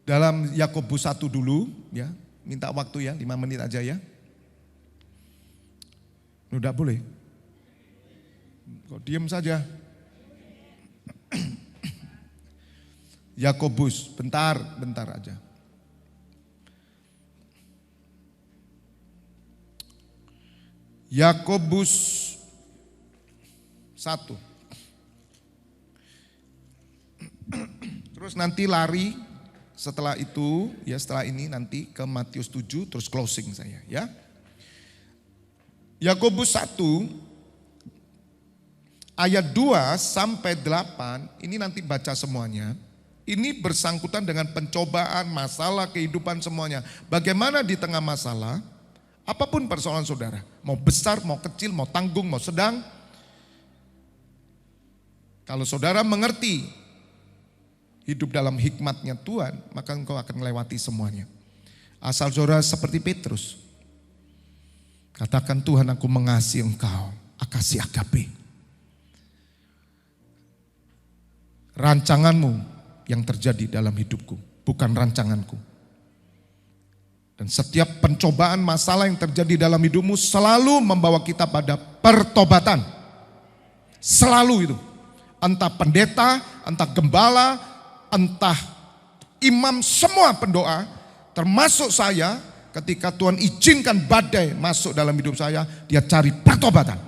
Dalam Yakobus 1 dulu ya, minta waktu ya 5 menit aja ya. Udah boleh? Kok diam saja? Yakobus, bentar aja. Yakobus 1. Terus nanti lari setelah itu, ya setelah ini nanti ke Matius 7 terus closing saya ya. Yakobus 1 ayat 2 sampai 8, ini nanti baca semuanya. Ini bersangkutan dengan pencobaan, masalah, kehidupan semuanya. Bagaimana di tengah masalah, apapun persoalan saudara, mau besar, mau kecil, mau tanggung, mau sedang. Kalau saudara mengerti hidup dalam hikmatnya Tuhan, maka engkau akan melewati semuanya. Asal saudara seperti Petrus, katakan Tuhan aku mengasihi engkau, akasih agape. Rancanganmu yang terjadi dalam hidupku, bukan rancanganku. Dan setiap pencobaan masalah yang terjadi dalam hidupmu selalu membawa kita pada pertobatan. Selalu itu. Entah pendeta, entah gembala, entah imam, semua pendoa, termasuk saya, ketika Tuhan izinkan badai masuk dalam hidup saya, dia cari pertobatan.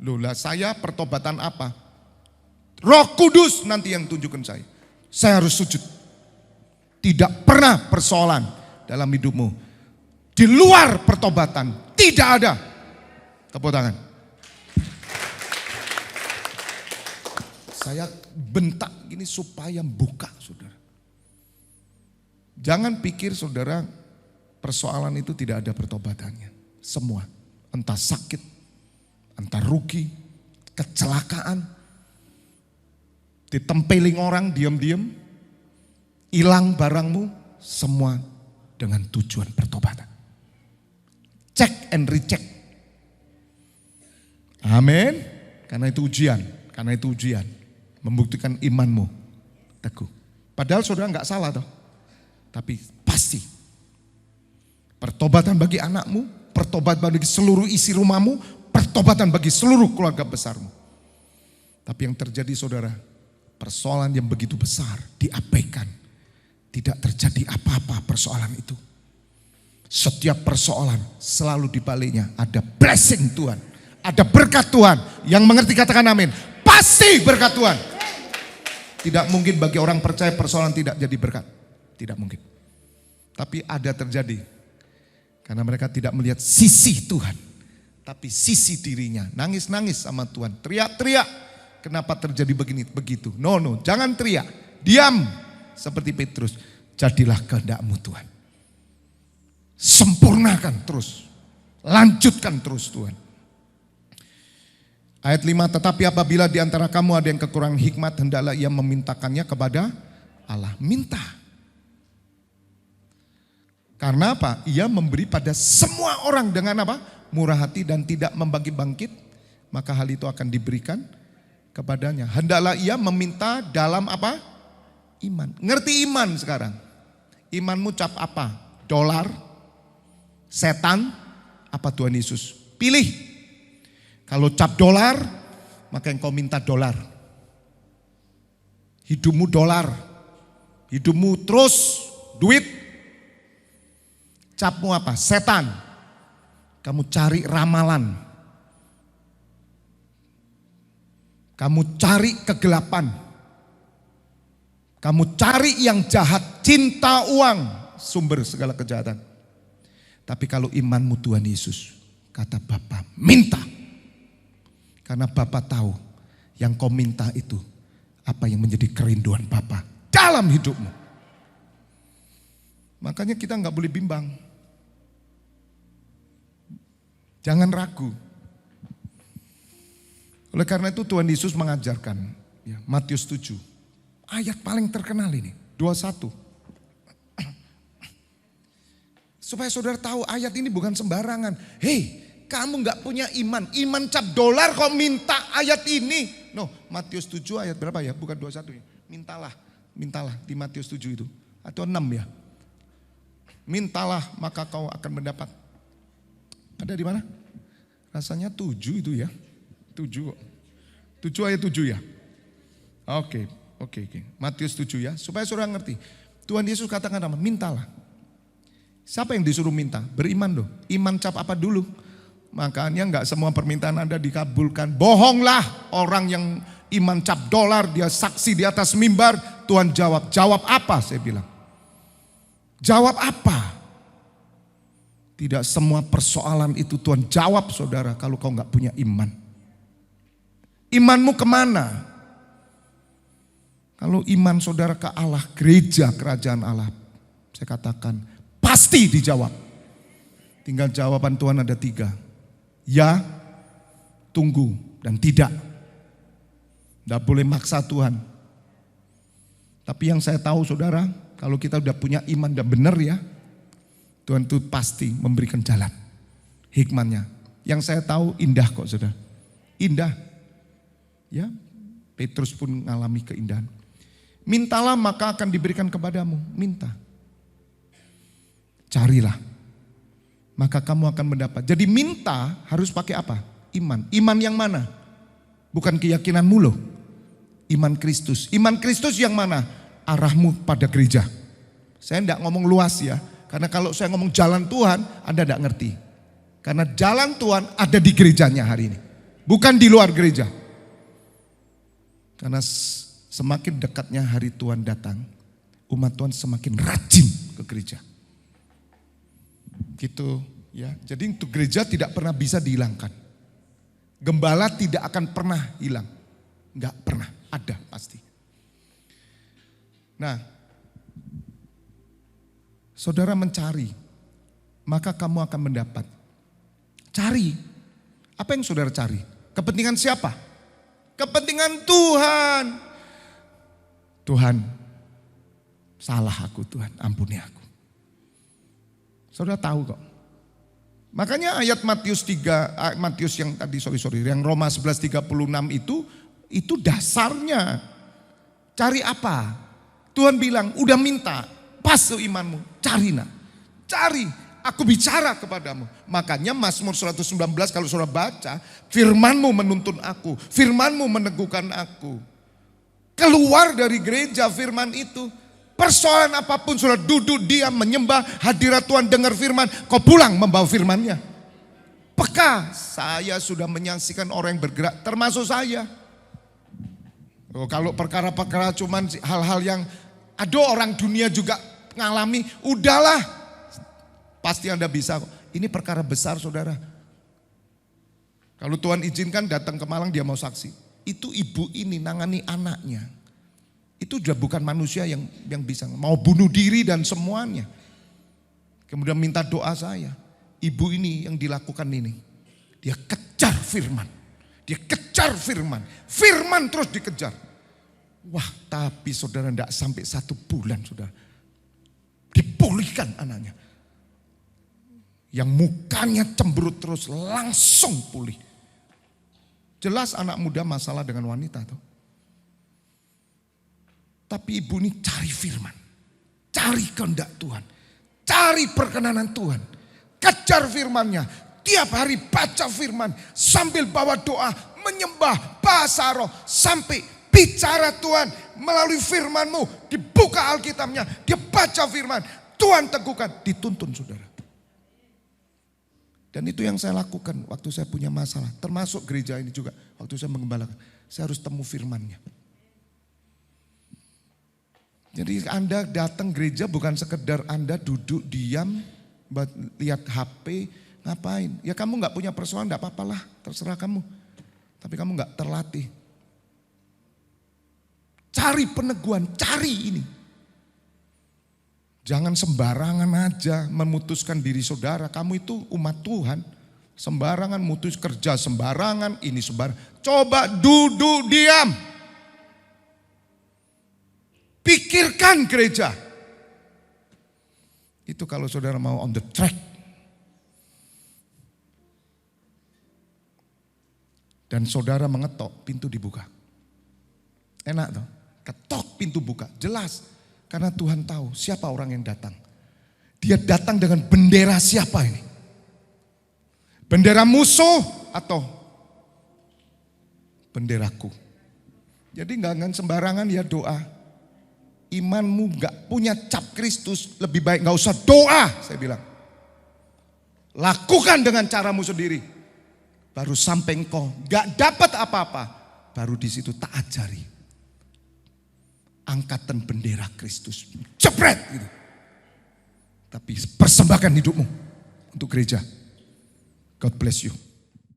Loh lah saya pertobatan apa? Roh Kudus nanti yang tunjukkan saya. Saya harus sujud. Tidak pernah persoalan dalam hidupmu di luar pertobatan. Tidak ada. Tepuk tangan. Saya bentak gini supaya buka saudara. Jangan pikir saudara persoalan itu tidak ada pertobatannya. Semua. Entah sakit, entah rugi, kecelakaan, ditempeling orang diam-diam, hilang barangmu, semua dengan tujuan pertobatan. Check and recheck. Amin. Karena itu ujian, membuktikan imanmu teguh. Padahal saudara nggak salah toh, tapi pasti pertobatan bagi anakmu, pertobatan bagi seluruh isi rumahmu, pertobatan bagi seluruh keluarga besarmu. Tapi yang terjadi saudara, persoalan yang begitu besar diabaikan. Tidak terjadi apa-apa persoalan itu. Setiap persoalan selalu di baliknya ada blessing Tuhan. Ada berkat Tuhan. Yang mengerti katakan amin. Pasti berkat Tuhan. Tidak mungkin bagi orang percaya persoalan tidak jadi berkat. Tidak mungkin. Tapi ada terjadi. Karena mereka tidak melihat sisi Tuhan. Tapi sisi dirinya. Nangis-nangis sama Tuhan. Teriak-teriak. Kenapa terjadi begini, begitu. No, jangan teriak. Diam. Seperti Petrus. Jadilah kehendak-Mu Tuhan. Sempurnakan terus. Lanjutkan terus Tuhan. Ayat 5, tetapi apabila di antara kamu ada yang kekurangan hikmat, hendaklah ia memintakannya kepada Allah. Minta. Karena apa? Ia memberi pada semua orang dengan apa? Murah hati dan tidak membagi bangkit. Maka hal itu akan diberikan kepadanya. Hendaklah ia meminta dalam apa? Iman. Ngerti iman sekarang? Imanmu cap apa? Dolar? Setan? Apa Tuhan Yesus? Pilih. Kalau cap dolar, maka yang kau minta dolar. Hidupmu dolar. Hidupmu terus duit. Capmu apa? Setan. Kamu cari ramalan. Kamu cari kegelapan. Kamu cari yang jahat. Cinta uang. Sumber segala kejahatan. Tapi kalau imanmu Tuhan Yesus. Kata Bapa, minta. Karena Bapa tahu yang kau minta itu. Apa yang menjadi kerinduan Bapa dalam hidupmu. Makanya kita gak boleh bimbang. Jangan ragu. Oleh karena itu Tuhan Yesus mengajarkan, ya, Matius 7, ayat paling terkenal ini, 21. Supaya saudara tahu ayat ini bukan sembarangan. Hei, kamu gak punya iman cap dolar kok minta ayat ini. No, Matius 7 ayat berapa ya? Bukan 21 ya. Mintalah di Matius 7 itu. Atau 6 ya. Mintalah maka kau akan mendapat. Ada di mana? Rasanya 7 itu ya. 7 ayat 7 ya. Oke. Matius 7 ya. Supaya saudara ngerti. Tuhan Yesus katakan apa? Mintalah. Siapa yang disuruh minta? Beriman dong. Iman cap apa dulu? Makanya enggak semua permintaan Anda dikabulkan. Bohonglah orang yang iman cap dolar. Dia saksi di atas mimbar. Tuhan jawab. Jawab apa saya bilang? Jawab apa? Tidak semua persoalan itu Tuhan jawab saudara kalau kau gak punya iman. Imanmu kemana? Kalau iman saudara ke Allah, gereja kerajaan Allah. Saya katakan pasti dijawab. Tinggal jawaban Tuhan ada 3. Ya, tunggu dan tidak. Tidak boleh maksa Tuhan. Tapi yang saya tahu saudara, kalau kita udah punya iman dan benar ya, Tuhan itu pasti memberikan jalan. Hikmatnya. Yang saya tahu indah kok saudara. Indah. Ya, Petrus pun mengalami keindahan. Mintalah maka akan diberikan kepadamu. Minta. Carilah. Maka kamu akan mendapat. Jadi minta harus pakai apa? Iman. Iman yang mana? Bukan keyakinanmu loh. Iman Kristus. Iman Kristus yang mana? Arahmu pada gereja. Saya tidak ngomong luas ya. Karena kalau saya ngomong jalan Tuhan, Anda tidak ngerti. Karena jalan Tuhan ada di gerejanya hari ini. Bukan di luar gereja. Karena semakin dekatnya hari Tuhan datang, umat Tuhan semakin rajin ke gereja. Gitu ya. Jadi untuk gereja tidak pernah bisa dihilangkan. Gembala tidak akan pernah hilang. Enggak pernah, ada pasti. Nah, saudara mencari, maka kamu akan mendapat. Cari. Apa yang saudara cari? Kepentingan siapa? Kepentingan Tuhan. Tuhan, salah aku Tuhan, ampuni aku. Saudara tahu kok. Makanya ayat Matius yang tadi yang Roma 11:36 itu dasarnya. Cari apa? Tuhan bilang, udah minta, pas imanmu, cari nak. Cari, aku bicara kepadamu. Makanya Mazmur 119 kalau saudara baca, firmanmu menuntun aku, firmanmu meneguhkan aku. Keluar dari gereja firman itu. Persoalan apapun saudara duduk diam menyembah hadirat Tuhan, dengar firman, kau pulang membawa firmannya. Peka, saya sudah menyaksikan orang yang bergerak termasuk saya. Kalau perkara-perkara cuman hal-hal yang ada orang dunia juga ngalami, udahlah. Pasti Anda bisa. Ini perkara besar saudara. Kalau Tuhan izinkan datang ke Malang dia mau saksi. Itu ibu ini nangani anaknya. Itu sudah bukan manusia yang bisa. Mau bunuh diri dan semuanya. Kemudian minta doa saya. Ibu ini yang dilakukan ini. Dia kejar firman. Dia kejar firman. Firman terus dikejar. Wah tapi saudara tidak sampai 1 bulan saudara. Dipulihkan anaknya. Yang mukanya cemberut terus langsung pulih. Jelas anak muda masalah dengan wanita tuh. Tapi ibu ini cari firman. Cari kehendak Tuhan. Cari perkenanan Tuhan. Kejar firmannya. Tiap hari baca firman. Sambil bawa doa. Menyembah bahasa roh. Sampai bicara Tuhan. Melalui firmanmu. Dibuka Alkitabnya. Dia baca firman. Tuhan teguhkan. Dituntun saudara. Dan itu yang saya lakukan waktu saya punya masalah. Termasuk gereja ini juga. Waktu saya mengembalakan. Saya harus temu firmannya. Jadi Anda datang gereja bukan sekedar Anda duduk diam, lihat HP, ngapain. Ya kamu gak punya persoalan, gak apa-apalah, terserah kamu. Tapi kamu gak terlatih. Cari peneguhan, cari ini. Jangan sembarangan aja memutuskan diri saudara. Kamu itu umat Tuhan. Sembarangan mutus kerja, sembarangan ini sembarangan. Coba duduk diam. Pikirkan gereja. Itu kalau saudara mau on the track. Dan saudara mengetok, pintu dibuka. Enak tuh. Ketok pintu buka. Jelas. Karena Tuhan tahu siapa orang yang datang. Dia datang dengan bendera siapa ini? Bendera musuh atau benderaku. Jadi enggak sembarangan ya doa. Imanmu gak punya cap Kristus, lebih baik gak usah doa, saya bilang. Lakukan dengan caramu sendiri. Baru sampai engkau gak dapat apa-apa, baru di situ tak ajari. Angkatan bendera Kristus, jepret gitu. Tapi persembahkan hidupmu untuk gereja. God bless you.